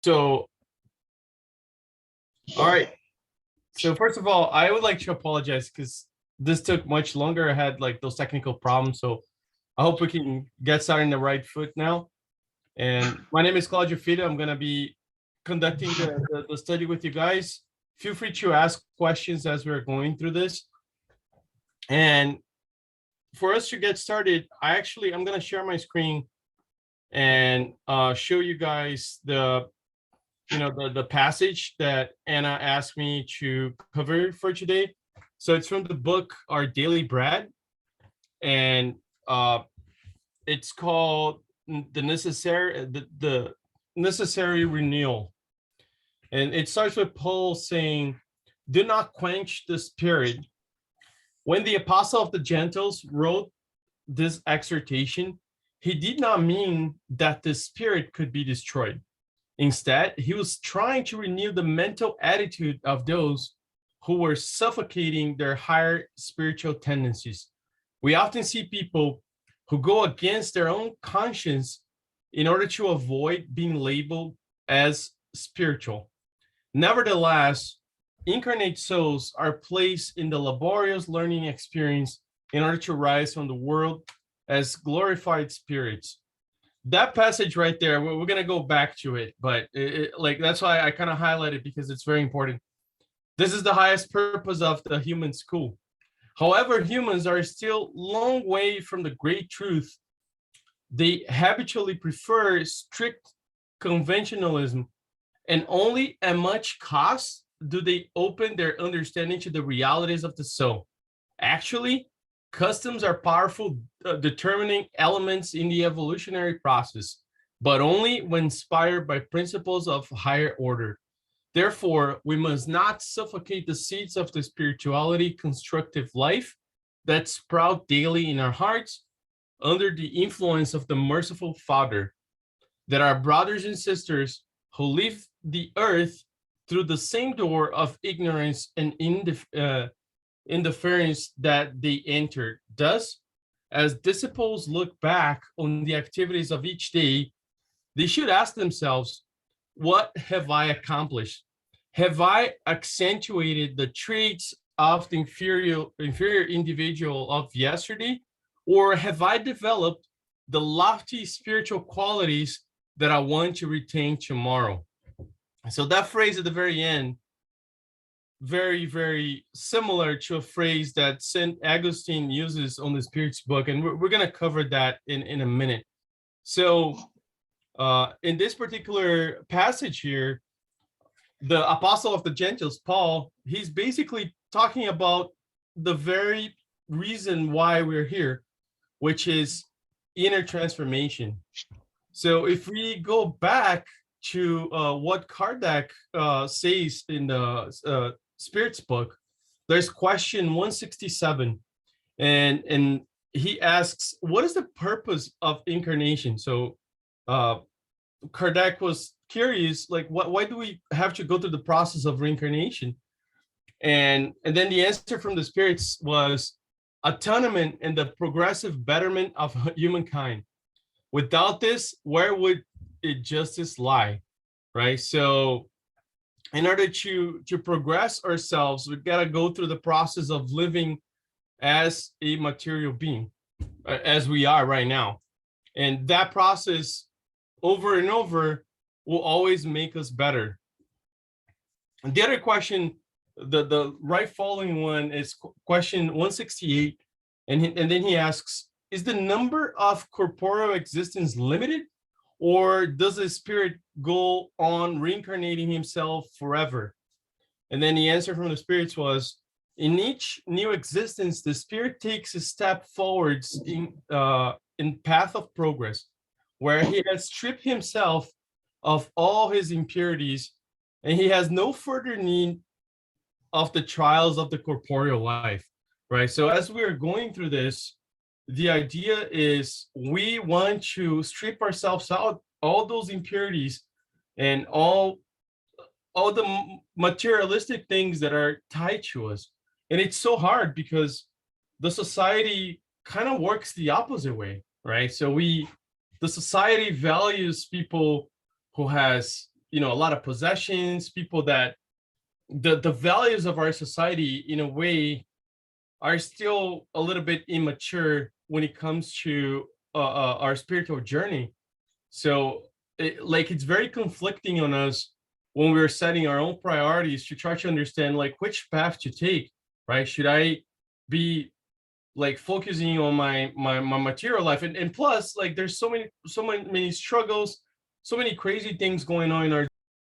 So, all right. So first of all, I would like to apologize because this took much longer. I had like those technical problems. So I hope we can get started in the right foot now. And my name is Claudio Fida. I'm going to be conducting the study with you guys. Feel free to ask questions as we're going through this. And for us to get started, I'm going to share my screen and show you guys the passage that Anna asked me to cover for today. So it's from the book Our Daily Bread, and it's called the necessary renewal. And it starts with Paul saying, "Do not quench the spirit." When the apostle of the Gentiles wrote this exhortation, he did not mean that the spirit could be destroyed. Instead, he was trying to renew the mental attitude of those who were suffocating their higher spiritual tendencies. We often see people who go against their own conscience in order to avoid being labeled as spiritual. Nevertheless, incarnate souls are placed in the laborious learning experience in order to rise from the world as glorified spirits. That passage right there, we're going to go back to it, but that's why I kind of highlight it, because it's very important. This is the highest purpose of the human school. However, humans are still long way from the great truth. They habitually prefer strict conventionalism, and only at much cost do they open their understanding to the realities of the soul. Actually, customs are powerful determining elements in the evolutionary process, but only when inspired by principles of higher order. Therefore, we must not suffocate the seeds of the spirituality constructive life that sprout daily in our hearts under the influence of the merciful Father, that our brothers and sisters who leave the earth through the same door of ignorance and indifference that they entered. Thus, as disciples look back on the activities of each day, they should ask themselves, what have I accomplished? Have I accentuated the traits of the inferior individual of yesterday? Or have I developed the lofty spiritual qualities that I want to retain tomorrow? So that phrase at the very end, very, very similar to a phrase that St. Augustine uses on the Spirit's book. And we're going to cover that in a minute. So in this particular passage here, the apostle of the Gentiles, Paul, he's basically talking about the very reason why we're here, which is inner transformation. So if we go back to what Kardec says in the Spirit's book, there's question 167, and he asks, what is the purpose of incarnation? So Kardec was curious, like, why do we have to go through the process of reincarnation? And then the answer from the spirits was atonement and the progressive betterment of humankind. Without this, where would justice lie, right? So in order to progress ourselves, we got to go through the process of living as a material being, as we are right now. And that process over and over will always make us better. And the other question, the right following one, is question 168. And then he asks, is the number of corporeal existence limited, or does the spirit go on reincarnating himself forever? And then the answer from the spirits was, in each new existence, the spirit takes a step forwards in path of progress, where he has stripped himself of all his impurities, and he has no further need of the trials of the corporeal life, right? So as we're going through this, the idea is we want to strip ourselves out all those impurities and all the materialistic things that are tied to us. And it's so hard because the society kind of works the opposite way, right? So the society values people who has a lot of possessions, people that the values of our society in a way are still a little bit immature when it comes to our spiritual journey. So it's very conflicting on us when we're setting our own priorities to try to understand like which path to take, right? Should I be like focusing on my material life, and plus like there's so many struggles, so many crazy things going on in our